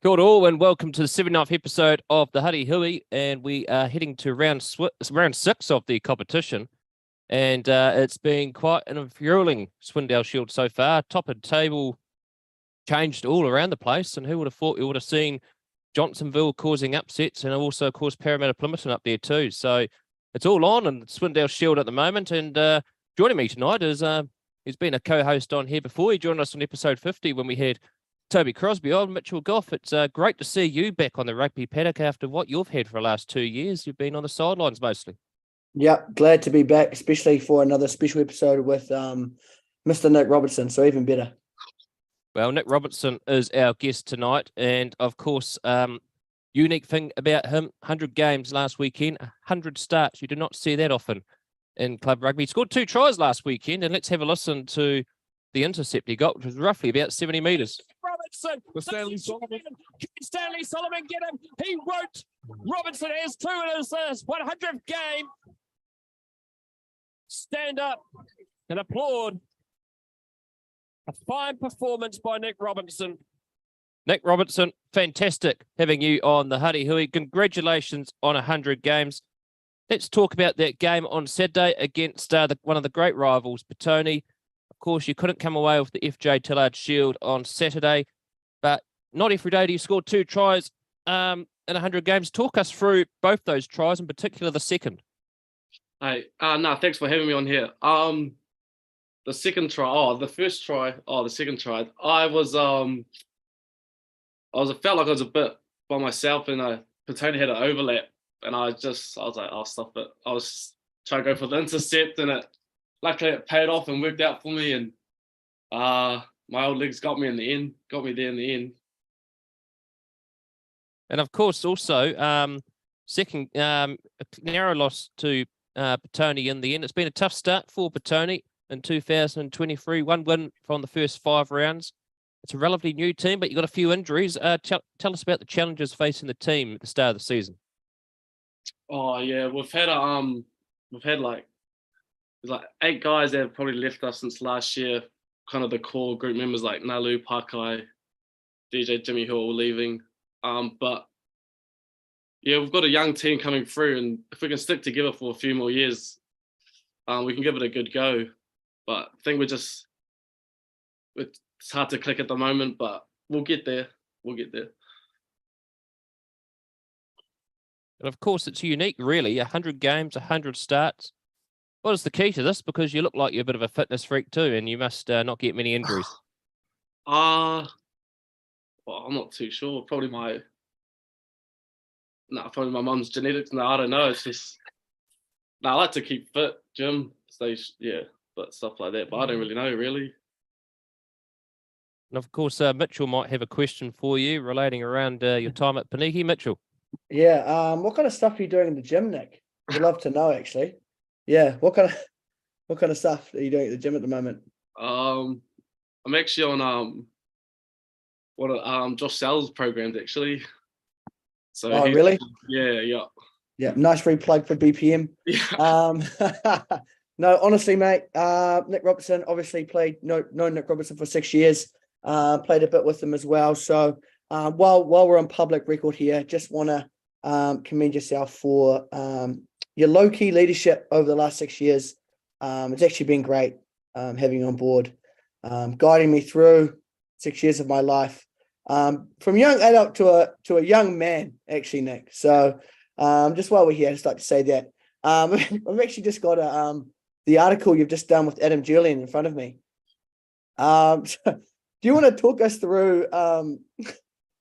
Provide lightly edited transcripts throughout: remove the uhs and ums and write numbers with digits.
Kia ora all, and welcome to the 79th episode of the Huddy Hui, and we are heading to round 6 of the competition, and it's been quite an enthralling Swindale Shield so far. Top of the table changed all around the place, and who would have thought we would have seen Johnsonville causing upsets, and also, of course, Parramatta Plympton up there too. So it's all on in Swindale Shield at the moment, and joining me tonight is he's been a co-host on here before. He joined us on episode 50 when we had Toby Crosby on Mitchell Gough. It's great to see you back on the rugby paddock after what you've had for the last 2 years. You've been on the sidelines mostly. Yep, glad to be back, especially for another special episode with Mr. Nick Robertson, so even better. Well, Nick Robertson is our guest tonight, and of course, unique thing about him, 100 games last weekend, 100 starts. You do not see that often in club rugby. He scored 2 tries last weekend, and let's have a listen to the intercept he got, which was roughly about 70 metres. Robertson, Stanley Solomon. Stanley Solomon, get him. He won't. Robertson has 2 in his 100th game. Stand up and applaud. A fine performance by Nick Robertson. Nick Robertson, fantastic having you on the Huddy Hui. Congratulations on 100 games. Let's talk about that game on Saturday against one of the great rivals, Poneke. Of course, you couldn't come away with the FJ Tillard Shield on Saturday, but not every day do you score 2 tries in 100 games. Talk us through both those tries, in particular the second. Hey, thanks for having me on here. The second try, the second try. I felt like I was a bit by myself, and Poneke had an overlap, and I was like, I'll stop it. I was trying to go for the intercept, and luckily it paid off and worked out for me, and my old legs got me there in the end. And of course, also, second, a narrow loss to Poneke in the end. It's been a tough start for Poneke in 2023. 1 win from the first 5 rounds. It's a relatively new team, but you've got a few injuries. Tell us about the challenges facing the team at the start of the season. Oh yeah, we've had like 8 guys that have probably left us since last year. Kind of the core group members like Nalu, Pakai, DJ Jimmy, who are all leaving. But yeah, we've got a young team coming through, and if we can stick together for a few more years, we can give it a good go. But I think it's hard to click at the moment, but we'll get there. And of course, it's unique, really. 100 games, 100 starts. What is the key to this? Because you look like you're a bit of a fitness freak too, and you must not get many injuries. Well, I'm not too sure. Probably my mum's genetics. No, I don't know. It's just, I like to keep fit, gym, but stuff like that. But I don't really know, really. And of course, Mitchell might have a question for you relating around your time at Poneke. Mitchell. Yeah, what kind of stuff are you doing in the gym, Nick? We'd love to know, actually. Yeah, what kind of stuff are you doing at the gym at the moment? I'm actually on one of Josh Sal's programs, actually. So really? Yeah. Yeah, nice free plug for BPM. Yeah. No, honestly, mate, Nick Robertson obviously played known Nick Robertson for 6 years. Played a bit with him as well. So while we're on public record here, just want to commend yourself for your low-key leadership over the last 6 years. It's actually been great having you on board, guiding me through 6 years of my life, from young adult to a young man, actually, Nick. So just while we're here, I'd just like to say that I've actually just got the article you've just done with Adam Julian in front of me. Do you want to talk us through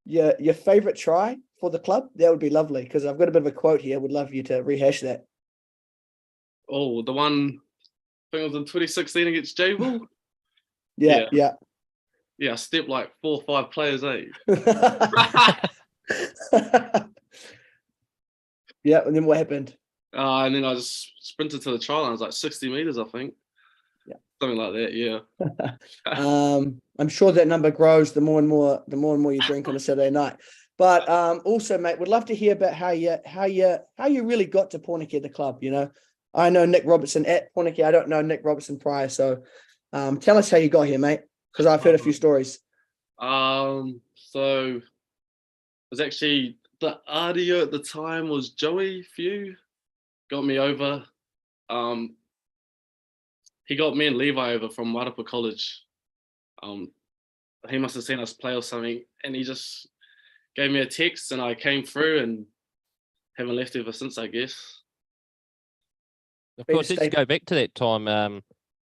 your favorite try for the club? That would be lovely, because I've got a bit of a quote here. Would love you to rehash that. Oh, the one I think it was in 2016 against Jabil. Yeah. Yeah, I stepped like 4 or 5 players, eh? Yeah, and then what happened? And then I just sprinted to the try line. It was like 60 meters, I think. Yeah, something like that. Yeah. I'm sure that number grows the more and more you drink on a Saturday night. But also, mate, would love to hear about how you really got to Poneke, the club. You know, I know Nick Robertson at Poneke. I don't know Nick Robertson prior. So tell us how you got here, mate, because I've heard a few stories. So was actually the RDO at the time was Joey Few, got me over. He got me and Levi over from Wadapa College. He must have seen us play or something, and he just gave me a text, and I came through and haven't left ever since, I guess. Of course, let's go back to that time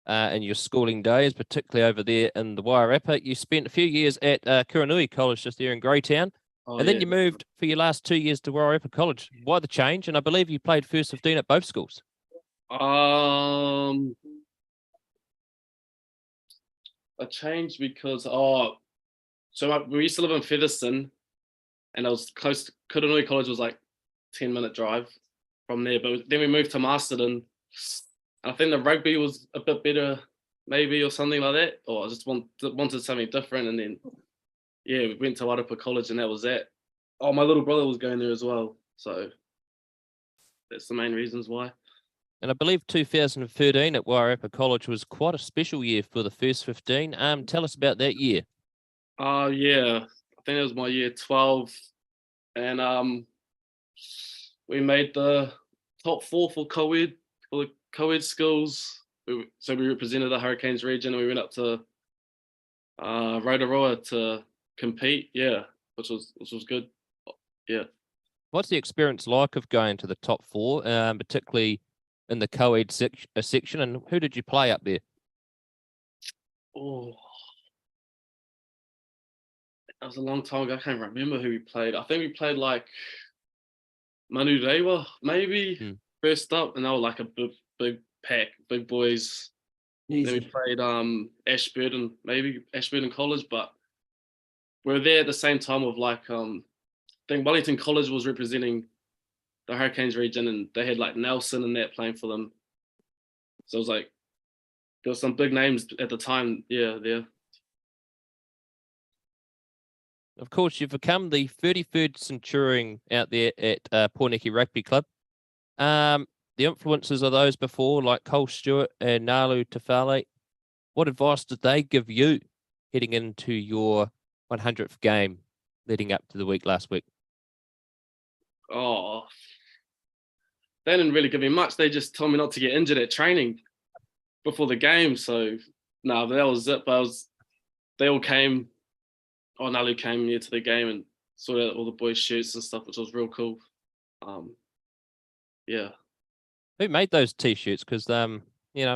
in your schooling days, particularly over there in the Wairarapa. You spent a few years at Kuranui College just there in Greytown, and then you moved for your last 2 years to Wairarapa College. Why the change? And I believe you played first 15 at both schools. I changed because we used to live in Featherston, and I was close to Kuranui College was like 10-minute drive from there. But then we moved to Masterton. I think the rugby was a bit better, maybe, or something like that. Or I just wanted something different, and then we went to Wadapa College, and that was that. Oh, my little brother was going there as well, so that's the main reasons why. And I believe 2013 at Wairarapa College was quite a special year for the first 15. Tell us about that year. Yeah, I think it was my year 12, and we made the top 4 for the co-ed schools. So we represented the Hurricanes region, and we went up to Rotorua to compete. Yeah, which was good. Yeah. What's the experience like of going to the top 4, particularly in the co-ed section, and who did you play up there? Oh, that was a long time ago. I can't remember who we played. I think we played like Manu Rewa, maybe, first up, and they were like a big pack, big boys. Easy. Then we played Ashburton College, but we were there at the same time with like I think Wellington College was representing the Hurricanes region, and they had like Nelson and that playing for them. So it was like there were some big names at the time. Yeah, there. Of course, you've become the 33rd Centurion out there at Poneke Rugby Club. The influences of those before, like Cole Stewart and Nalu Tafale, what advice did they give you heading into your 100th game leading up to the week last week? Oh, they didn't really give me much. They just told me not to get injured at training before the game. So, no, that was it. But they all came. Oh, Nalu came here to the game and sorted out all the boys' shirts and stuff, which was real cool. Yeah. Who made those T-shirts? Because I'm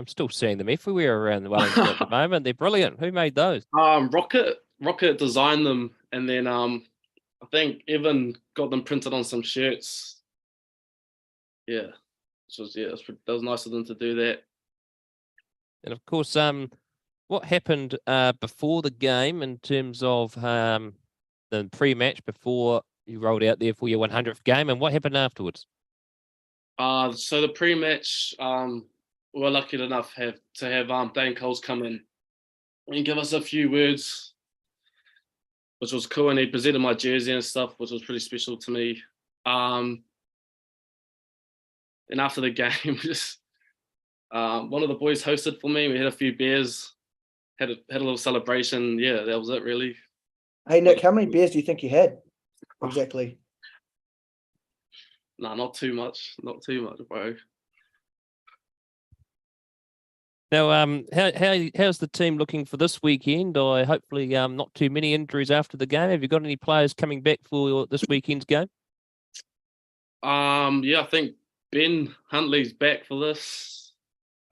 still seeing them everywhere around the Wellington at the moment. They're brilliant. Who made those? Rocket designed them, and then I think Evan got them printed on some shirts. Yeah, that was nice of them to do that. And of course, what happened before the game in terms of the pre-match before you rolled out there for your 100th game, and what happened afterwards? So the pre-match, we were lucky enough to have Dane Coles come in and give us a few words, which was cool, and he presented my jersey and stuff, which was pretty special to me. And after the game, just one of the boys hosted for me. We had a few beers, had a little celebration. Yeah, that was it, really. Hey, Nick, how many beers do you think you had exactly? No, not too much, bro. Now, how's the team looking for this weekend? Hopefully not too many injuries after the game. Have you got any players coming back for this weekend's game? Yeah, I think Ben Huntley's back for this,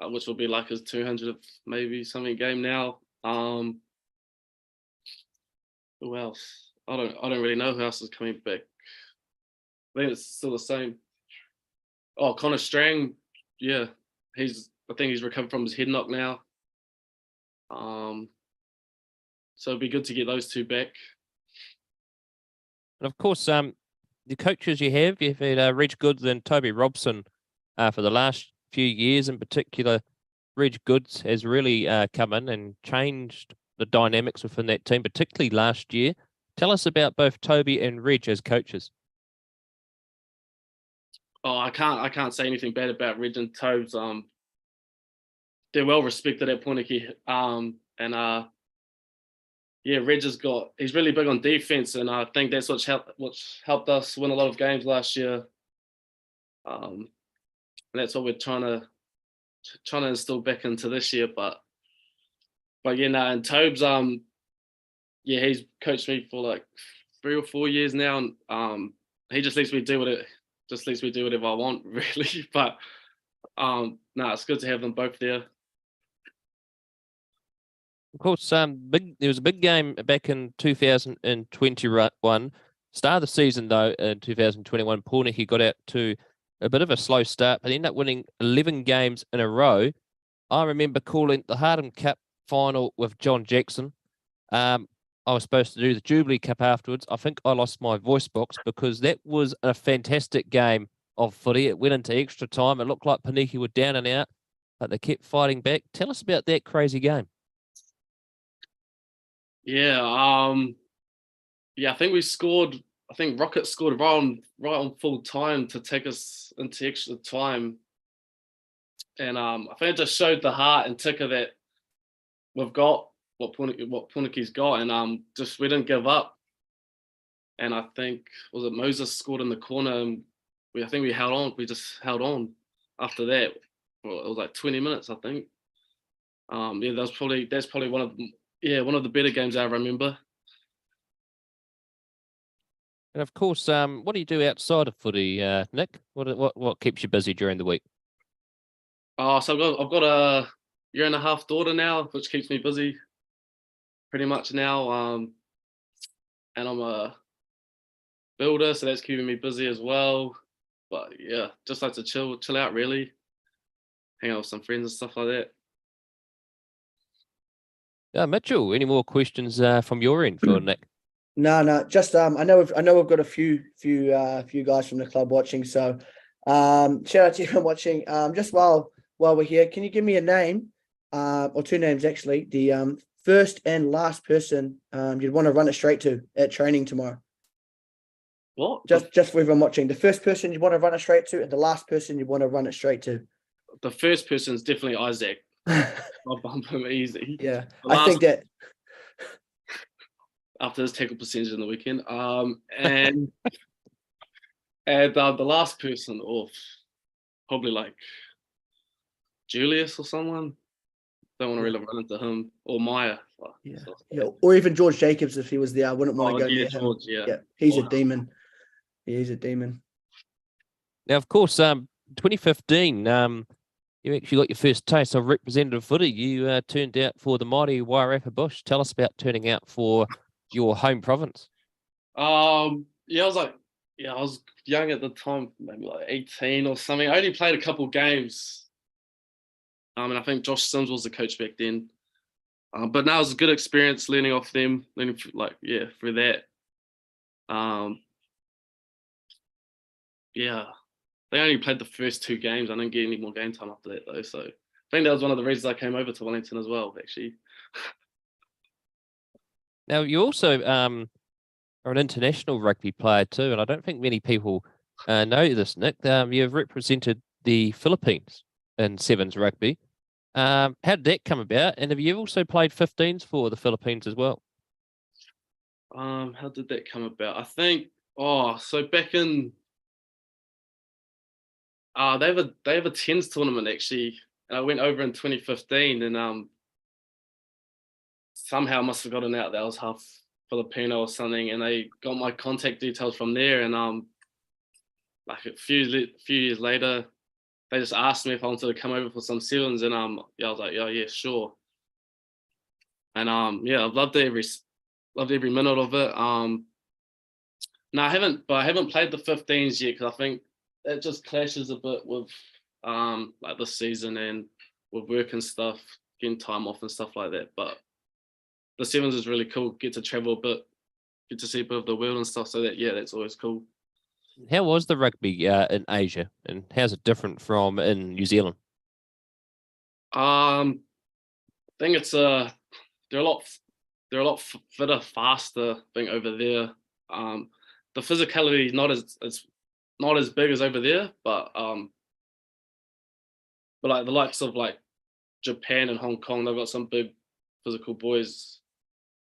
which will be like his 200th maybe something game now. Who else? I don't really know who else is coming back. I think it's still the same. Oh, Connor Strang, yeah, I think he's recovered from his head knock now. So it'd be good to get those two back. And of course, the coaches you've had Reg Goods and Toby Robertson for the last few years. In particular, Reg Goods has really come in and changed the dynamics within that team, particularly last year. Tell us about both Toby and Reg as coaches. Oh, I can't say anything bad about Reg and Tobes. They're well respected at Poneke, and Reg he's really big on defense, and I think that's what's helped us win a lot of games last year. And that's what we're trying to instill back into this year. But and Tobes, he's coached me for like 3 or 4 years now, and he just lets me do whatever I want, really. But it's good to have them both there. Of course, there was a big game back in 2021. Start of the season, though, in 2021, Poneke got out to a bit of a slow start, but ended up winning 11 games in a row. I remember calling the Hardham Cup final with John Jackson. I was supposed to do the Jubilee Cup afterwards. I think I lost my voice box because that was a fantastic game of footy. It went into extra time. It looked like Poneke were down and out, but they kept fighting back. Tell us about that crazy game. I think we scored. I think Rocket scored right on full time to take us into extra time, and I think it just showed the heart and ticker that we've got what Poneke's got, and just we didn't give up. And I think Moses scored in the corner, and I think we held on. We just held on after that. Well, it was like 20 minutes, I think. That's probably one of the better games I remember. And of course, what do you do outside of footy, Nick? What keeps you busy during the week? So I've got a 1.5-year-old daughter now, which keeps me busy pretty much now. And I'm a builder, so that's keeping me busy as well. But just like to chill out, really, hang out with some friends and stuff like that. Mitchell, any more questions from your end for Nick? No. Just I know we've got a few guys from the club watching. So shout out to you for watching. Just while we're here, can you give me a name, or 2 names actually, the first and last person you'd want to run it straight to at training tomorrow? What? Just for everyone watching, the first person you want to run it straight to, and the last person you want to run it straight to. The first person is definitely Isaac. I'll bump him easy. Yeah, I think that. After his tackle percentage in the weekend. And the last person, probably like Julius or someone. Don't want to really run into him, or Maya. Or even George Jacobs if he was there. I wouldn't want to go near him. George, He's a demon. He's a demon. Now, of course, 2015, you actually got your first taste of representative footy. You turned out for the mighty Wairarapa Bush. Tell us about turning out for your home province. I was young at the time, maybe like 18 or something. I only played a couple games. And I think Josh Sims was the coach back then. But now it was a good experience learning off them, through that. They only played the first 2 games. I didn't get any more game time after that, though. So I think that was one of the reasons I came over to Wellington as well, actually. Now, you also are an international rugby player too, and I don't think many people know this, Nick. You've represented the Philippines in Sevens rugby. How did that come about? And have you also played 15s for the Philippines as well? How did that come about? I think, so back in, they have a 10s tournament actually, and I went over in 2015, and somehow I must have gotten out that I was half Filipino or something, and they got my contact details from there, and like a few years later, they just asked me if I wanted to come over for some sevens, and I was like, yeah, sure. And I've loved every minute of it. No, I haven't played the 15s yet because I think it just clashes a bit with like this season and with work and stuff, getting time off and stuff like that. But the sevens is really cool. Get to travel a bit, get to see a bit of the world and stuff. So that's always cool. How was the rugby in Asia, and how's it different from in New Zealand? I think it's they're a lot fitter, faster. I think over there, the physicality is not as big as over there, but like the likes of like Japan and Hong Kong, they've got some big physical boys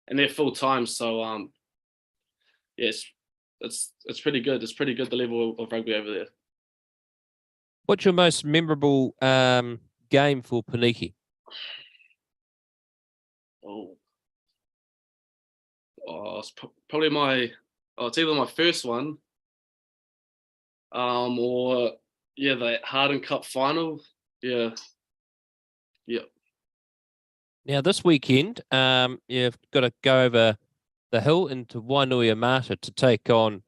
and they're full time. So yes, it's pretty good. It's pretty good, the level of rugby over there. What's your most memorable game for Poneke? It's probably it's either my first one, or the Harden Cup final. Yeah. Now this weekend, you've got to go over the hill into Wainuiomata to take on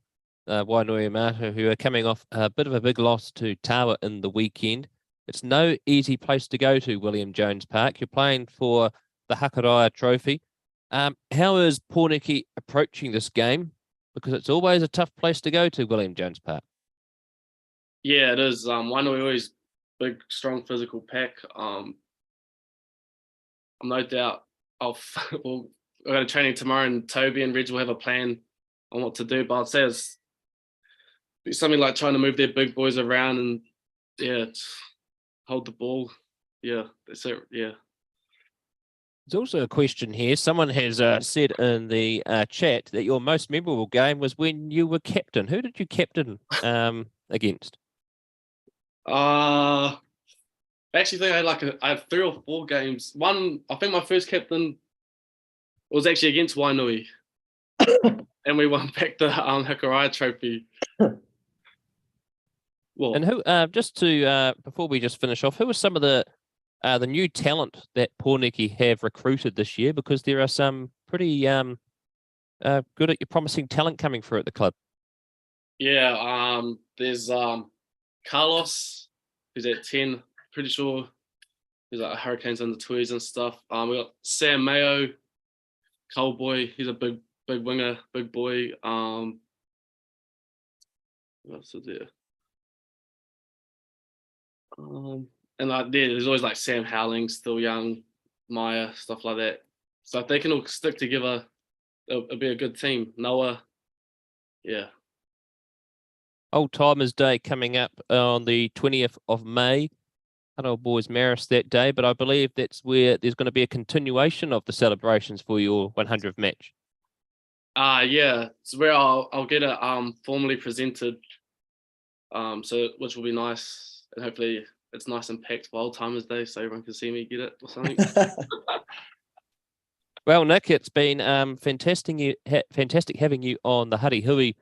Wainuiomata, who are coming off a bit of a big loss to Tawa in the weekend. It's no easy place to go to, William Jones Park. You're playing for the Hakaraya Trophy. How is Poneke approaching this game? Because it's always a tough place to go to, William Jones Park. Yeah, it is. Wainuio's big, strong, physical pack. I'm no doubt we're going to training tomorrow, and Toby and Reg will have a plan on what to do. But I'd say it's something like trying to move their big boys around and hold the ball. Yeah, that's it. Yeah. There's also a question here. Someone has said in the chat that your most memorable game was when you were captain. Who did you captain against? I actually think I had 3 or 4 games. One, I think my first captain was actually against Wainui, and we won back the Hakaraya Trophy. Well, And who? Just to before we just finish off, who are some of the new talent that Poneke have recruited this year? Because there are some pretty good at your promising talent coming through at the club. yeah, there's Carlos, who's at 10. Pretty sure he's like Hurricanes under 20s and stuff. We got Sam Mayo, Cowboy. He's a big winger, big boy. What else is there? And there's always like Sam Howling, still young, Maya, stuff like that. So if they can all stick together, it'll be a good team. Noah, yeah. Old Timers Day coming up on the 20th of May. Old Boys Maris that day, but I believe that's where there's going to be a continuation of the celebrations for your 100th match. Yeah, it's where I'll get it formally presented, so which will be nice, and hopefully it's nice and packed for Old Timers Day, so everyone can see me get it or something. Well, Nick, it's been fantastic having you on the Huddy Hui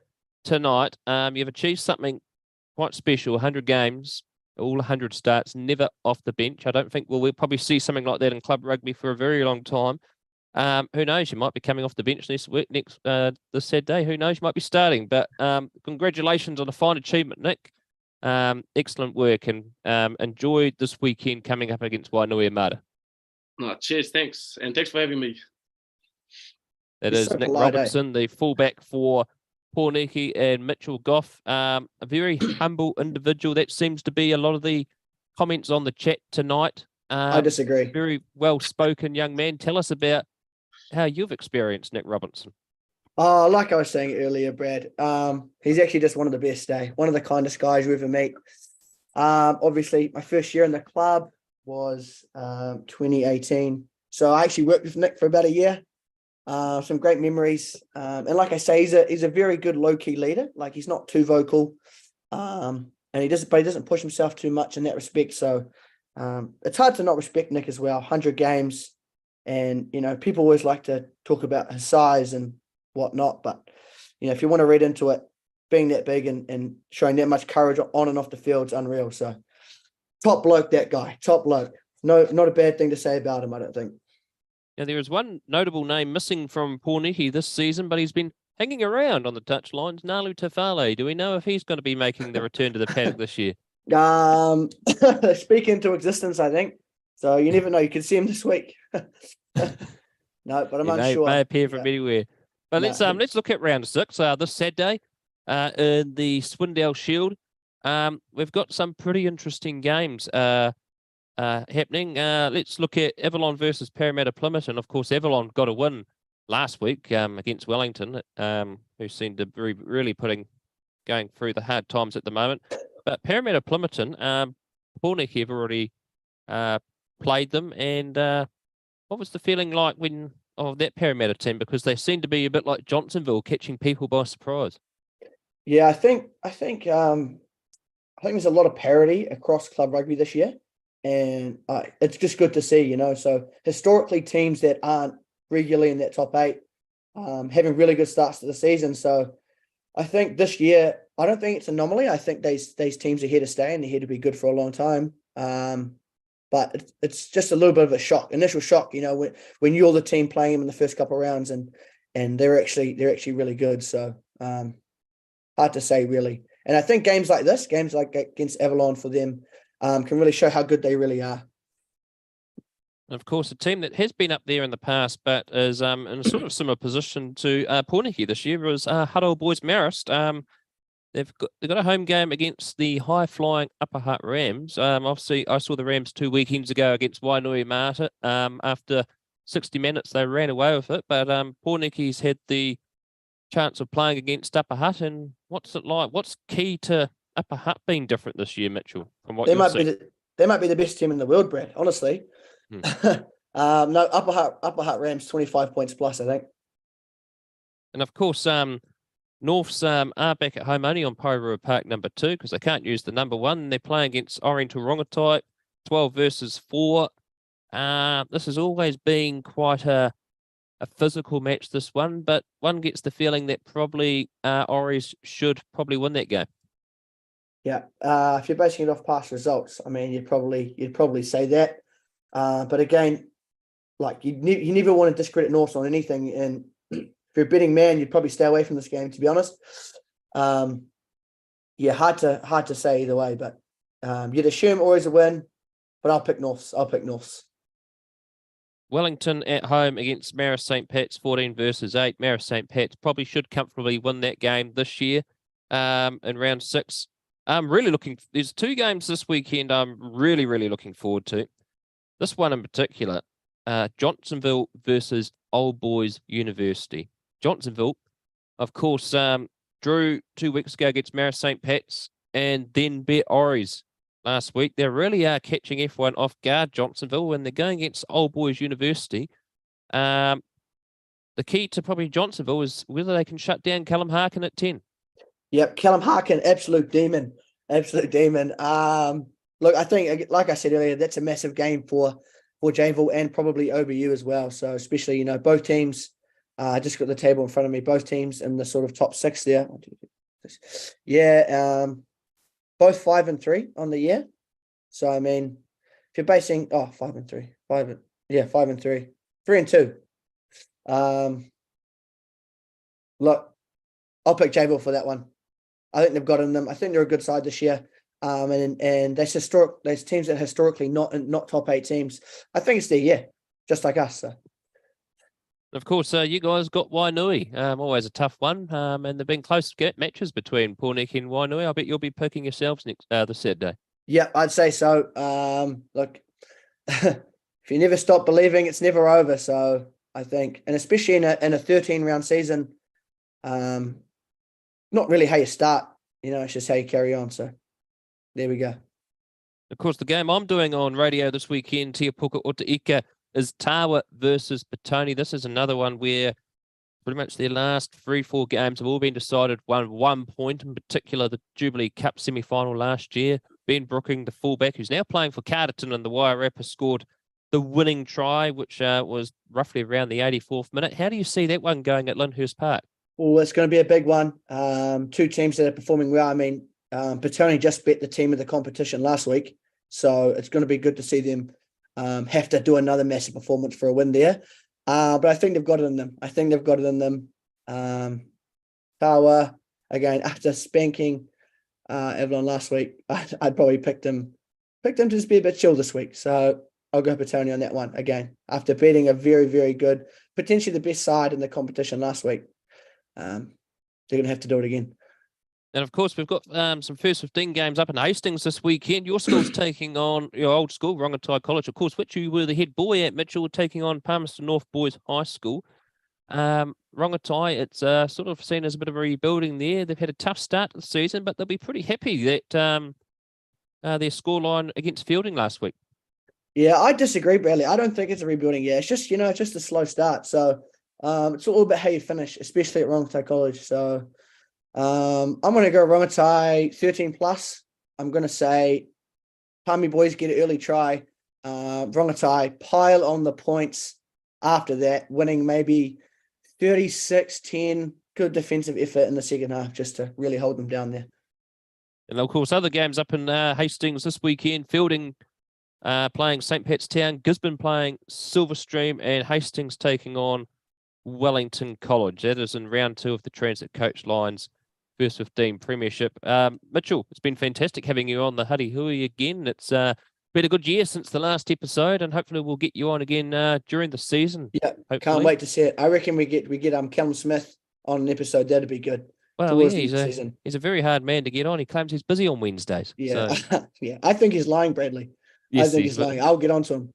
tonight. You've achieved something quite special, 100 games, all 100 starts, never off the bench. I don't think we'll probably see something like that in club rugby for a very long time. Who knows? You might be coming off the bench this sad day. Who knows? You might be starting. But congratulations on a fine achievement, Nick. Excellent work, and enjoy this weekend coming up against Wainuiomata. No, cheers, thanks, and thanks for having me. That You're is so Nick polite, Robertson, the fullback for Poneke, and Mitchell Gough. A very humble individual. That seems to be a lot of the comments on the chat tonight. I disagree. Very well-spoken young man. Tell us about how you've experienced Nick Robertson. Like I was saying earlier, Brad, he's actually just one of the best, one of the kindest guys you ever meet. Obviously, my first year in the club was 2018. So I actually worked with Nick for about a year. Some great memories. And like I say, he's a very good low-key leader. Like, he's not too vocal. And he doesn't push himself too much in that respect. So it's hard to not respect Nick as well. 100 games. And, people always like to talk about his size and whatnot. But, if you want to read into it, being that big and showing that much courage on and off the field is unreal. So top bloke, that guy. Top bloke. No, not a bad thing to say about him, I don't think. Now, there is one notable name missing from Poneke this season, but he's been hanging around on the touchlines. Nalu Tafale. Do we know if he's going to be making the return to the paddock this year? Speak into existence, I think. So you never know. You could see him this week. No, but I'm unsure. May appear from anywhere. But let's look at round 6 this Saturday in the Swindale Shield. We've got some pretty interesting games happening. Let's look at Avalon versus Parramatta Plymouth, and of course Avalon got a win last week against Wellington, who seem to be really going through the hard times at the moment. But Parramatta Plymouth, Poneke have already played them, and what was the feeling like when of that Parramatta team because they seem to be a bit like Johnsonville, catching people by surprise. Yeah, I think there's a lot of parity across club rugby this year, and it's just good to see, you know. So historically, teams that aren't regularly in that top 8 having really good starts to the season. So I think this year, I don't think it's an anomaly. I think these teams are here to stay and they're here to be good for a long time. But it's just a little bit of a initial shock, you know, when you're the team playing them in the first couple of rounds and they're actually really good. So hard to say really. And I think games like against Avalon for them can really show how good they really are. Of course, a team that has been up there in the past, but is in a sort of similar position to Poneke this year was Huddy Hui Marist. They've got a home game against the high-flying Upper Hutt Rams. Obviously, I saw the Rams 2 weekends ago against Wainui Mata. After 60 minutes, they ran away with it. But Poneke's had the chance of playing against Upper Hutt. And what's it like? What's key to Upper Hutt being different this year, Mitchell, from what you've seen? They might be the best team in the world, Brad, honestly. No, Upper Hutt Rams 25 points plus, I think. And of course, Norths are back at home only on Poirua Park number 2 because they can't use the number 1. They're playing against Oriental Rongotai, 12 versus 4. This has always been quite a physical match, this one, but one gets the feeling that probably Oris should probably win that game. Yeah, if you're basing it off past results, I mean, you'd probably say that. But again, like you never want to discredit Norths on anything, and if you're a betting man, you'd probably stay away from this game, to be honest. Yeah, hard to say either way, but you'd assume always a win, but I'll pick Norths. Wellington at home against Marist St. Pat's, 14 versus 8. Marist St. Pat's probably should comfortably win that game this year in round 6. There's 2 games this weekend I'm really, really looking forward to. This one in particular, Johnsonville versus Old Boys University. Johnsonville, of course, drew 2 weeks ago against Marist St. Pat's and then beat Oris last week. They really are catching F1 off guard, Johnsonville, when they're going against Old Boys University. The key to probably Johnsonville is whether they can shut down Callum Harkin at 10. Yep, Callum Harkin, absolute demon. Look, I think, like I said earlier, that's a massive game for Janesville and probably OBU as well. So especially, you know, both teams, I just got the table in front of me, both teams in the sort of top 6 there. Yeah, both 5 and 3 on the year. So, I mean, if you're basing, 5 and 3, 5 and 3, 3 and 2. Look, I'll pick Janesville for that one. I think they've got in them. I think they're a good side this year. And those teams that historically not top 8 teams. I think it's their year, just like us. So. Of course, you guys got Wainui, always a tough one, and there've been close matches between Poneke and Wainui. I bet you'll be picking yourselves next this Saturday. Yeah, I'd say so. Look, if you never stop believing, it's never over. So I think, and especially in a 13-round season, not really how you start. You know, it's just how you carry on. So. There we go. Of course, the game I'm doing on radio this weekend, Te Puka o Te Ika, is Tawa versus Petone. This is another one where pretty much their last 3-4 games have all been decided 1 point, in particular the Jubilee Cup semi-final last year. Ben Brooking, the fullback, who's now playing for Carterton in the Wairarapa, scored the winning try, which was roughly around the 84th minute. How do you see that one going at Lyndhurst Park? Well, it's going to be a big one. 2 teams that are performing well. I mean, Petone just bet the team of the competition last week, so it's going to be good to see them have to do another massive performance for a win there. But I think they've got it in them. Tawa, again, after spanking Avalon last week, I'd probably picked them to just be a bit chill this week. So I'll go Petone on that one again. After beating a very, very good, potentially the best side in the competition last week, they're going to have to do it again. And of course, we've got some first 15 games up in Hastings this weekend. Your school's taking on your old school, Rongotai College, of course, which you were the head boy at, Mitchell, taking on Palmerston North Boys High School. Rongotai, it's sort of seen as a bit of a rebuilding there. They've had a tough start to the season, but they'll be pretty happy that their scoreline against Fielding last week. Yeah, I disagree, Bradley. I don't think it's a rebuilding year. It's just, it's just a slow start. So it's all about how you finish, especially at Rongotai College. So I'm going to go Rongotai 13 plus. I'm going to say Palmy boys get an early try. Rongotai pile on the points after that, winning maybe 36-10. Good defensive effort in the second half just to really hold them down there. And of course, other games up in Hastings this weekend. Fielding playing St. Pat's Town, Gisborne playing Silverstream, and Hastings taking on Wellington College. That is in round 2 of the Transit Coach Lions First 15 Premiership. Mitchell, it's been fantastic having you on the Huddy Hui again. It's been a good year since the last episode, and hopefully we'll get you on again during the season. Yeah, hopefully. Can't wait to see it. I reckon we get Callum Smith on an episode. That'd be good. Well, yeah, he's a very hard man to get on. He claims he's busy on Wednesdays. Yeah, so. yeah. I think he's lying, Bradley. Yes, I think he's lying. I'll get on to him.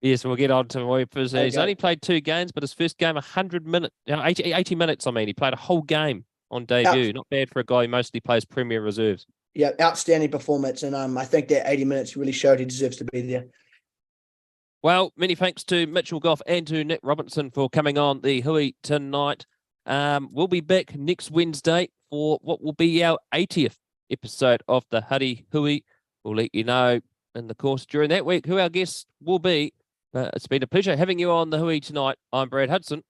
Yes, we'll get on to him. He's Okay. only played 2 games, but his first game, 100 minutes, 80 minutes, he played a whole game on debut. Not bad for a guy who mostly plays Premier Reserves. Yeah, outstanding performance. And I think that 80 minutes really showed he deserves to be there. Well, many thanks to Mitchell Gough and to Nick Robertson for coming on the Hui tonight. We'll be back next Wednesday for what will be our 80th episode of the Huddy Hui. We'll let you know in the course during that week who our guests will be. It's been a pleasure having you on the Hui tonight. I'm Brad Hudson.